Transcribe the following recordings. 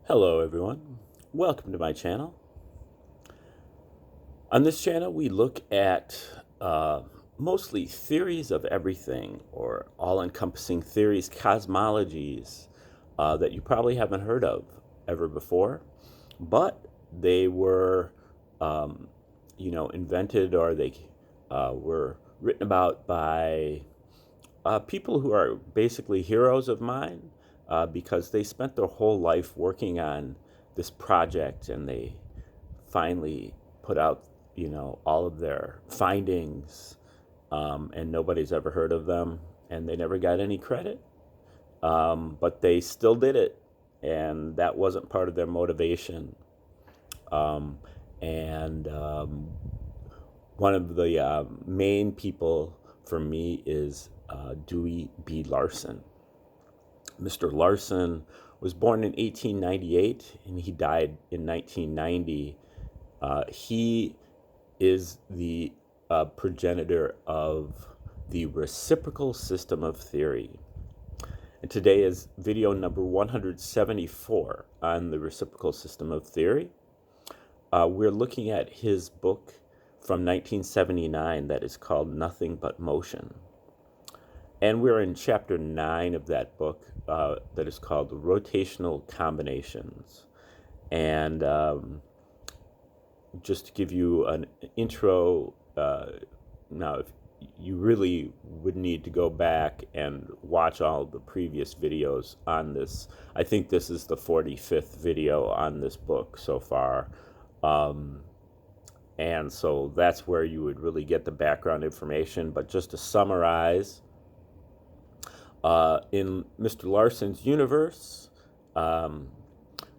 Hello everyone, welcome to my channel. On this channel we look at mostly theories of everything, or all-encompassing theories, cosmologies that you probably haven't heard of ever before, but they were invented, or they were written about by people who are basically heroes of mine, because they spent their whole life working on this project, and they finally put out, all of their findings, and nobody's ever heard of them, and they never got any credit. But they still did it, and that wasn't part of their motivation. And One of the main people for me is Dewey B. Larson. Mr. Larson was born in 1898 and he died in 1990. He is the progenitor of the reciprocal system of theory. And today is video number 174 on the reciprocal system of theory. We're looking at his book from 1979 that is called Nothing But Motion. And we're in chapter 9 of that book that is called Rotational Combinations. And just to give you an intro, now if you really would need to go back and watch all the previous videos on this. I think this is the 45th video on this book so far. And so that's where you would really get the background information. But just to summarize, in Mr. Larson's universe,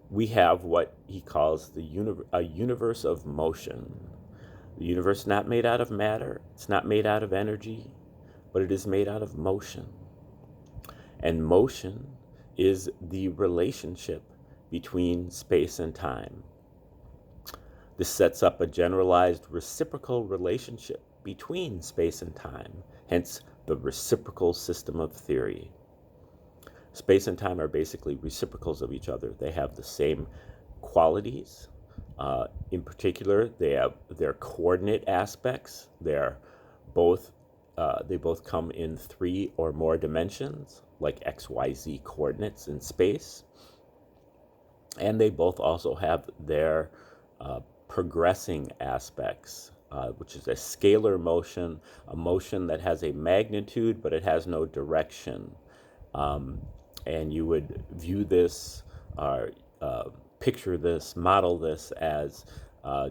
we have what he calls a universe of motion. The universe is not made out of matter, it's not made out of energy, but it is made out of motion. And motion is the relationship between space and time. This sets up a generalized reciprocal relationship between space and time, hence the reciprocal system of theory. Space and time are basically reciprocals of each other. They have the same qualities. In particular, they have their coordinate aspects. They both come in 3 or more dimensions, like XYZ coordinates in space. And they both also have their progressing aspects, which is a scalar motion, a motion that has a magnitude, but it has no direction. And you would view this, or picture this, model this as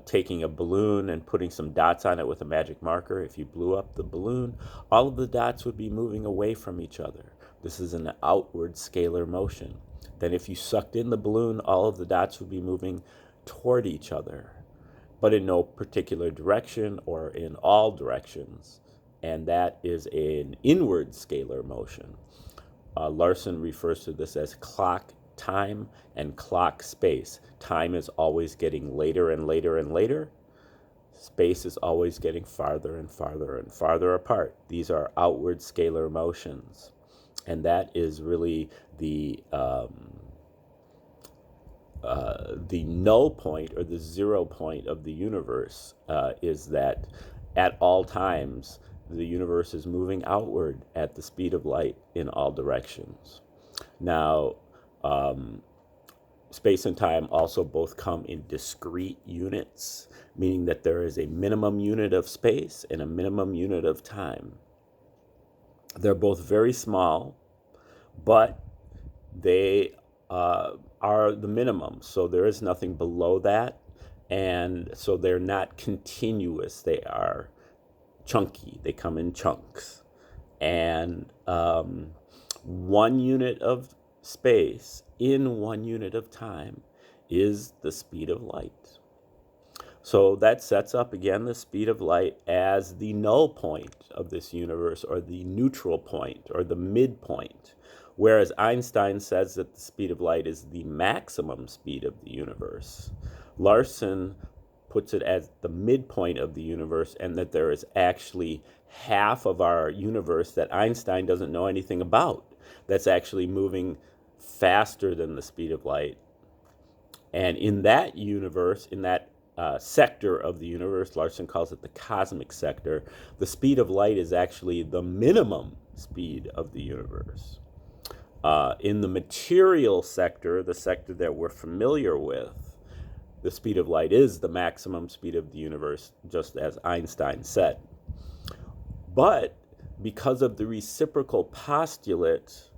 taking a balloon and putting some dots on it with a magic marker. If you blew up the balloon, all of the dots would be moving away from each other. This is an outward scalar motion. Then if you sucked in the balloon, all of the dots would be moving toward each other, but in no particular direction or in all directions. And that is an inward scalar motion. Larson refers to this as clock time and clock space. Time is always getting later and later and later. Space is always getting farther and farther and farther apart. These are outward scalar motions. And that is really the null point, or the 0 point of the universe, is that at all times the universe is moving outward at the speed of light in all directions. Now, space and time also both come in discrete units, meaning that there is a minimum unit of space and a minimum unit of time. They're both very small, but they are the minimum, so there is nothing below that, and so they're not continuous. They are chunky. They come in chunks, and 1 unit of space in 1 unit of time is the speed of light. So that sets up again the speed of light as the null point of this universe, or the neutral point, or the midpoint. Whereas Einstein says that the speed of light is the maximum speed of the universe, Larson puts it as the midpoint of the universe, and that there is actually half of our universe that Einstein doesn't know anything about, that's actually moving faster than the speed of light. And in that universe, in that sector of the universe, Larson calls it the cosmic sector, the speed of light is actually the minimum speed of the universe. In the material sector, the sector that we're familiar with, the speed of light is the maximum speed of the universe, just as Einstein said. But because of the reciprocal postulate,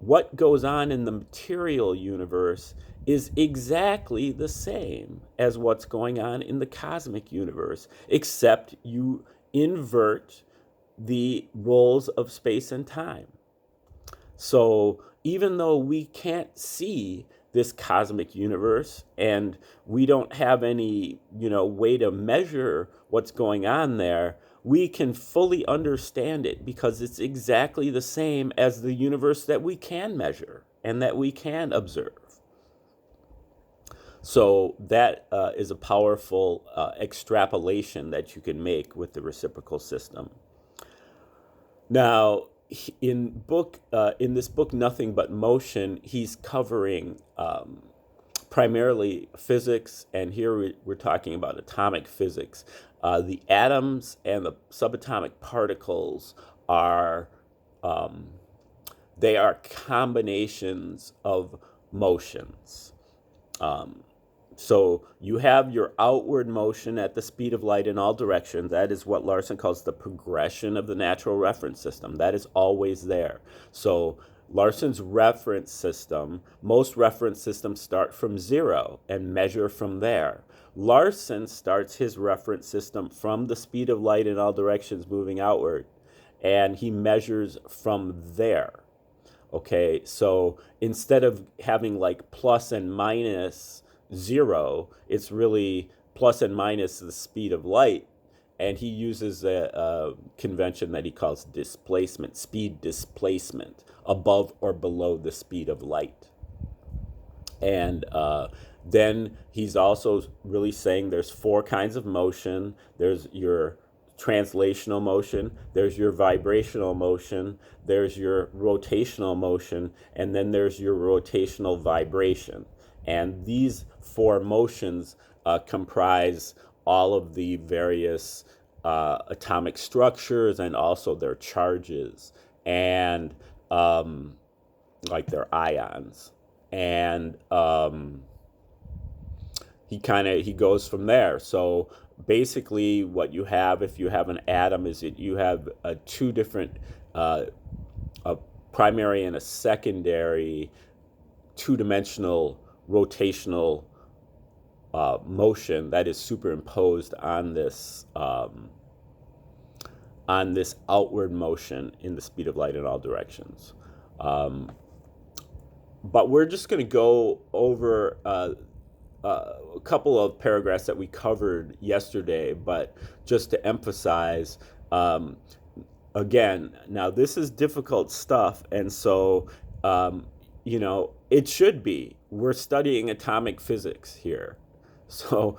what goes on in the material universe is exactly the same as what's going on in the cosmic universe, except you invert the roles of space and time. So even though we can't see this cosmic universe and we don't have any, way to measure what's going on there, we can fully understand it because it's exactly the same as the universe that we can measure and that we can observe. So that is a powerful extrapolation that you can make with the reciprocal system. Now, in this book, Nothing But Motion, he's covering primarily physics, and here we're talking about atomic physics. The atoms and the subatomic particles are they are combinations of motions. So you have your outward motion at the speed of light in all directions. That is what Larson calls the progression of the natural reference system. That is always there. So Larson's reference system, most reference systems start from zero and measure from there. Larson starts his reference system from the speed of light in all directions moving outward, and he measures from there. Okay, so instead of having like plus and minus zero, it's really plus and minus the speed of light, and he uses a convention that he calls displacement, speed displacement, above or below the speed of light. And then he's also really saying there's four kinds of motion. There's your translational motion, there's your vibrational motion, there's your rotational motion, and then there's your rotational vibration. And these four motions comprise all of the various atomic structures and also their charges and like their ions. And he goes from there. So basically what you have if you have an atom is that you have two different, a primary and a secondary two-dimensional rotational motion that is superimposed on this outward motion in the speed of light in all directions. But we're just going to go over a couple of paragraphs that we covered yesterday, but just to emphasize, again, now this is difficult stuff, and so it should be. We're studying atomic physics here. So,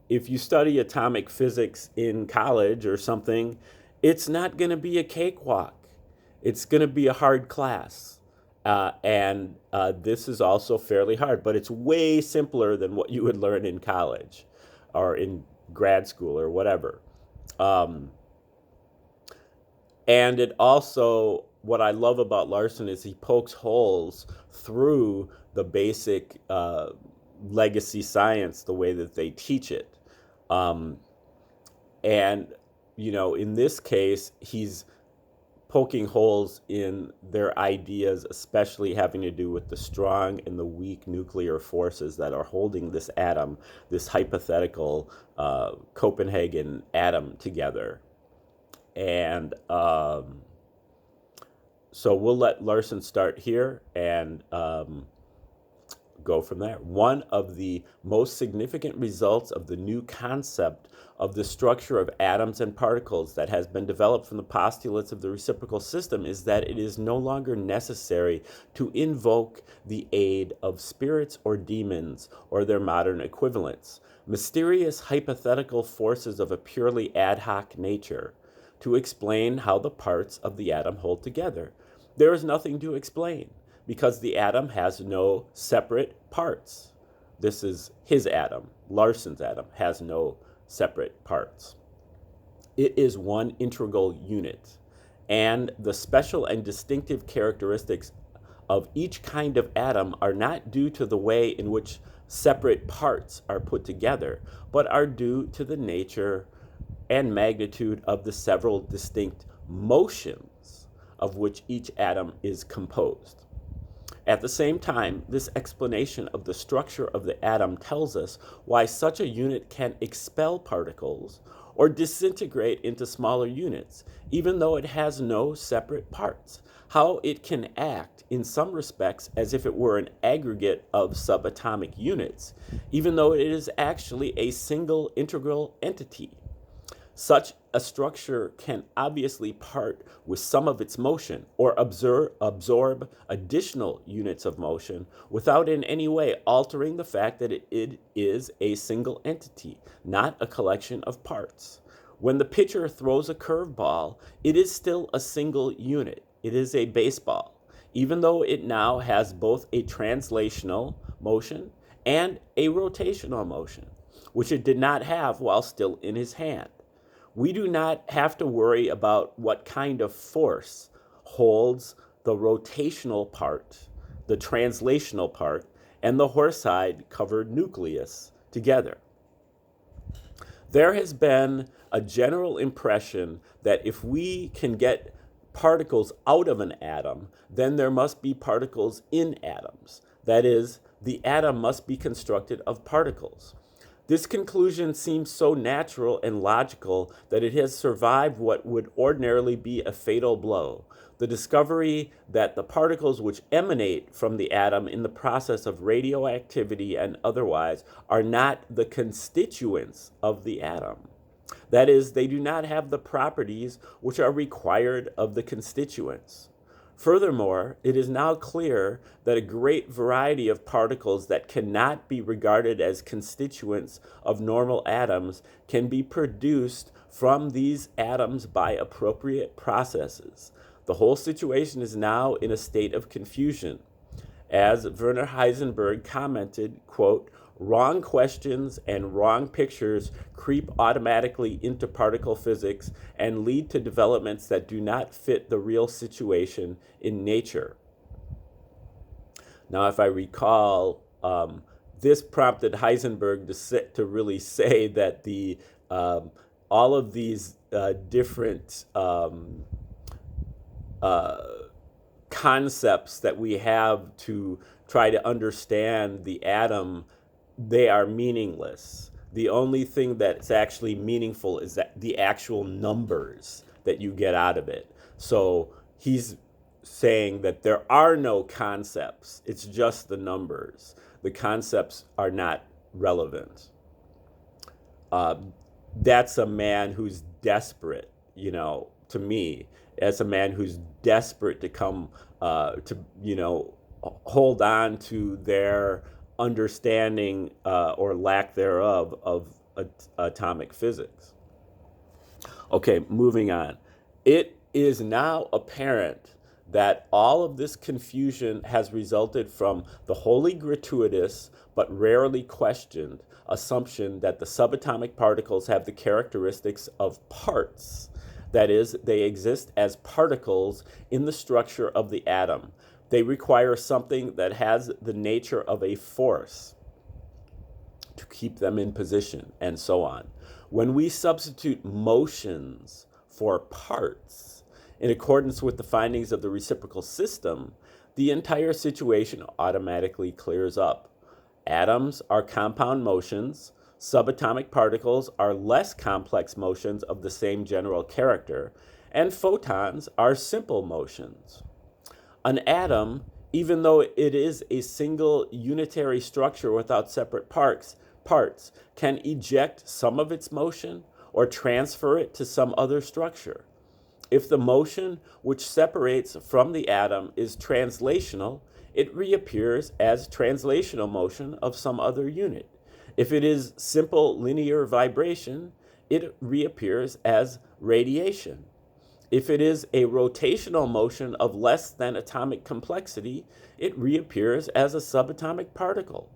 if you study atomic physics in college or something, it's not going to be a cakewalk. It's going to be a hard class. And this is also fairly hard, but it's way simpler than what you would learn in college or in grad school or whatever. And it also, what I love about Larson is he pokes holes through the basic legacy science, the way that they teach it. And, in this case, he's poking holes in their ideas, especially having to do with the strong and the weak nuclear forces that are holding this atom, this hypothetical Copenhagen atom together. And so we'll let Larson start here and go from there. One of the most significant results of the new concept of the structure of atoms and particles that has been developed from the postulates of the reciprocal system is that it is no longer necessary to invoke the aid of spirits or demons or their modern equivalents, mysterious hypothetical forces of a purely ad hoc nature, to explain how the parts of the atom hold together. There is nothing to explain, because the atom has no separate parts. This is his atom. Larson's atom has no separate parts. It is one integral unit, and the special and distinctive characteristics of each kind of atom are not due to the way in which separate parts are put together, but are due to the nature and magnitude of the several distinct motions of which each atom is composed. At the same time, this explanation of the structure of the atom tells us why such a unit can expel particles or disintegrate into smaller units, even though it has no separate parts, how it can act in some respects as if it were an aggregate of subatomic units, even though it is actually a single integral entity. Such a structure can obviously part with some of its motion or absorb additional units of motion without in any way altering the fact that it is a single entity, not a collection of parts. When the pitcher throws a curveball, it is still a single unit. It is a baseball, even though it now has both a translational motion and a rotational motion, which it did not have while still in his hand. We do not have to worry about what kind of force holds the rotational part, the translational part, and the horsehide covered nucleus together. There has been a general impression that if we can get particles out of an atom, then there must be particles in atoms. That is, the atom must be constructed of particles. This conclusion seems so natural and logical that it has survived what would ordinarily be a fatal blow, the discovery that the particles which emanate from the atom in the process of radioactivity and otherwise are not the constituents of the atom. That is, they do not have the properties which are required of the constituents. Furthermore, it is now clear that a great variety of particles that cannot be regarded as constituents of normal atoms can be produced from these atoms by appropriate processes. The whole situation is now in a state of confusion. As Werner Heisenberg commented, quote, "Wrong questions and wrong pictures creep automatically into particle physics and lead to developments that do not fit the real situation in nature." Now, if I recall, this prompted Heisenberg to really say that all of these different concepts that we have to try to understand the atom, they are meaningless. The only thing that's actually meaningful is that the actual numbers that you get out of it. So he's saying that there are no concepts. It's just the numbers. The concepts are not relevant. That's a man who's desperate, to me. As a man who's desperate to come hold on to their understanding or lack thereof of atomic physics. Okay, moving on. It is now apparent that all of this confusion has resulted from the wholly gratuitous but rarely questioned assumption that the subatomic particles have the characteristics of parts. That is, they exist as particles in the structure of the atom. They require something that has the nature of a force to keep them in position, and so on. When we substitute motions for parts, in accordance with the findings of the reciprocal system, the entire situation automatically clears up. Atoms are compound motions. Subatomic particles are less complex motions of the same general character, and photons are simple motions. An atom, even though it is a single unitary structure without separate parts, can eject some of its motion or transfer it to some other structure. If the motion which separates from the atom is translational, it reappears as translational motion of some other unit. If it is simple linear vibration, it reappears as radiation. If it is a rotational motion of less than atomic complexity, it reappears as a subatomic particle.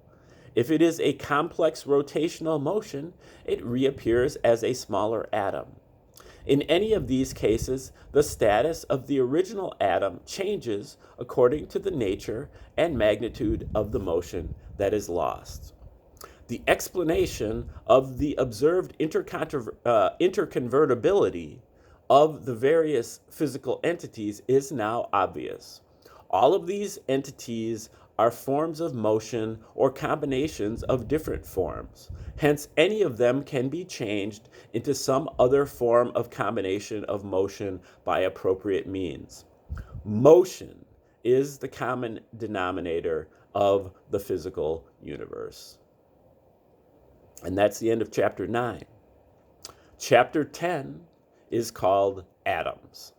If it is a complex rotational motion, it reappears as a smaller atom. In any of these cases, the status of the original atom changes according to the nature and magnitude of the motion that is lost. The explanation of the observed interconvertibility of the various physical entities is now obvious. All of these entities are forms of motion or combinations of different forms. Hence, any of them can be changed into some other form of combination of motion by appropriate means. Motion is the common denominator of the physical universe. And that's the end of chapter 9. Chapter 10 is called Atoms.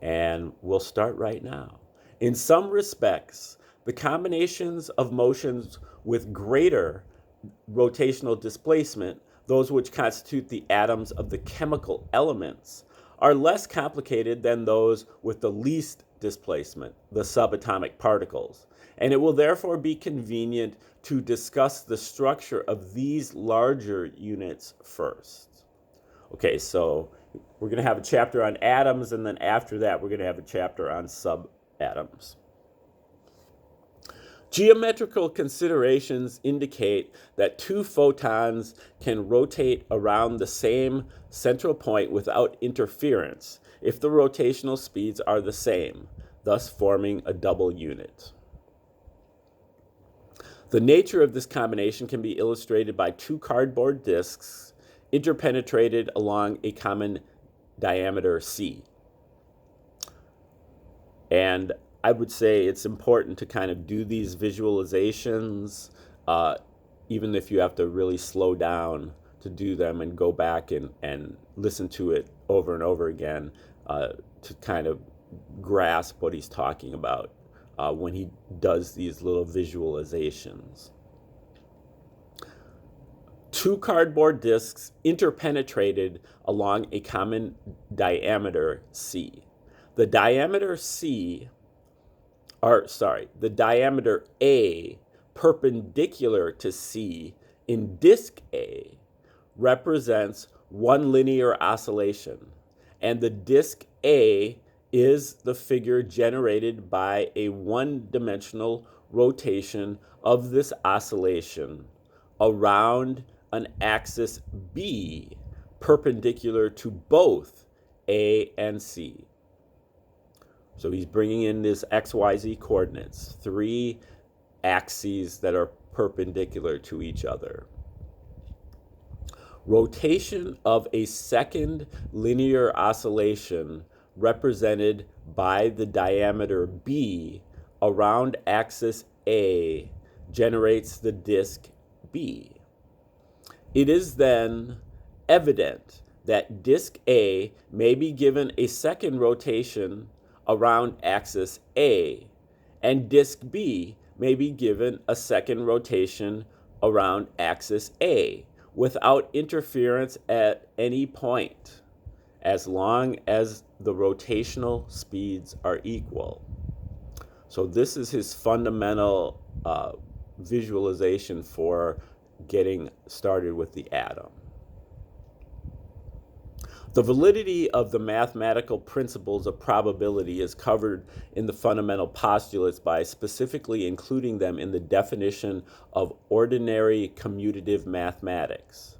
And we'll start right now. In some respects, the combinations of motions with greater rotational displacement, those which constitute the atoms of the chemical elements, are less complicated than those with the least displacement, the subatomic particles. And it will therefore be convenient to discuss the structure of these larger units first. Okay, so we're going to have a chapter on atoms, and then after that, we're going to have a chapter on subatoms. Geometrical considerations indicate that two photons can rotate around the same central point without interference if the rotational speeds are the same, thus forming a double unit. The nature of this combination can be illustrated by two cardboard discs interpenetrated along a common diameter c. And I would say it's important to kind of do these visualizations, even if you have to really slow down to do them and go back and listen to it over and over again to kind of grasp what he's talking about when he does these little visualizations. Two cardboard discs interpenetrated along a common diameter c. The diameter A perpendicular to C in disk A represents one linear oscillation, and the disk A is the figure generated by a one-dimensional rotation of this oscillation around an axis B perpendicular to both A and C. So he's bringing in this XYZ coordinates, three axes that are perpendicular to each other. Rotation of a second linear oscillation represented by the diameter B around axis A generates the disk B. It is then evident that disk A may be given a second rotation around axis A, and disk B may be given a second rotation around axis A without interference at any point, as long as the rotational speeds are equal. So this is his fundamental visualization for getting started with the atom. The validity of the mathematical principles of probability is covered in the fundamental postulates by specifically including them in the definition of ordinary commutative mathematics,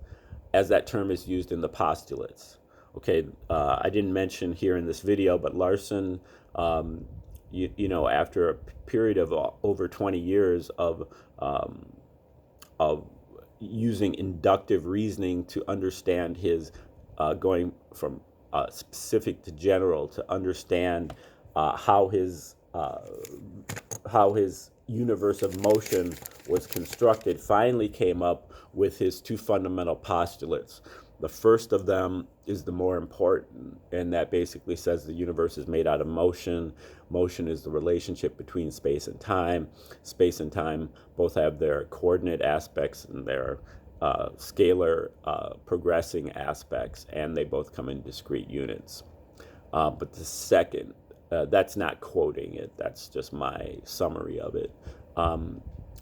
as that term is used in the postulates. Okay, I didn't mention here in this video, but Larson, after a period of over 20 years of using inductive reasoning to understand his going from specific to general to understand how his universe of motion was constructed, finally came up with his two fundamental postulates. The first of them is the more important, and that basically says the universe is made out of motion. Motion is the relationship between space and time. Space and time both have their coordinate aspects and their scalar progressing aspects, and they both come in discrete units. But the second, that's not quoting it, that's just my summary of it.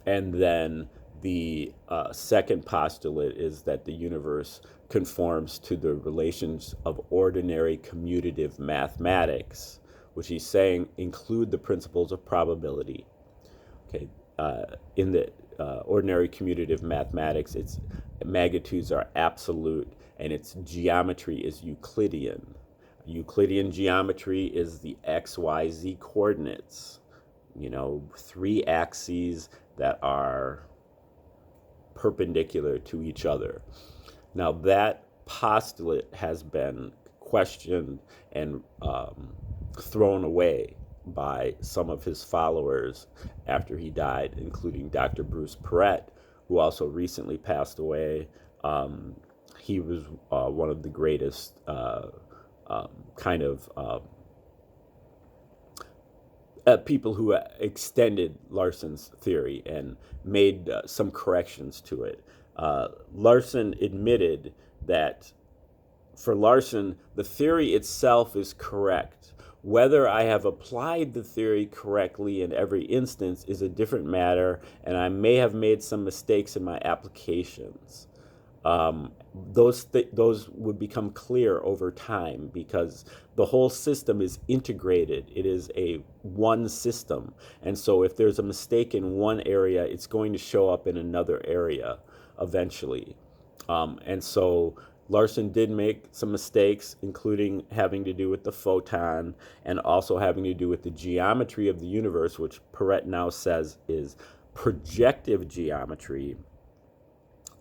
And then the second postulate is that the universe conforms to the relations of ordinary commutative mathematics, which he's saying include the principles of probability. Okay, in the ordinary commutative mathematics, its magnitudes are absolute and its geometry is Euclidean. Euclidean geometry is the XYZ coordinates, three axes that are perpendicular to each other. Now, that postulate has been questioned and thrown away by some of his followers after he died, including Dr. Bruce Perret, who also recently passed away. He was one of the greatest kind of people who extended Larson's theory and made some corrections to it. Larson admitted that for Larson, the theory itself is correct. Whether I have applied the theory correctly in every instance is a different matter, and I may have made some mistakes in my applications. Those would become clear over time because the whole system is integrated. It is a one system. And so if there's a mistake in one area, it's going to show up in another area eventually. And so Larson did make some mistakes, including having to do with the photon and also having to do with the geometry of the universe, which Perret now says is projective geometry,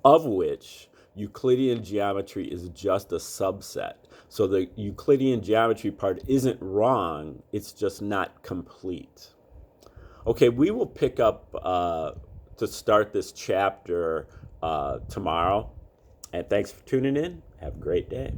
of which Euclidean geometry is just a subset. So the Euclidean geometry part isn't wrong, it's just not complete. Okay, we will pick up to start this chapter tomorrow. And thanks for tuning in. Have a great day.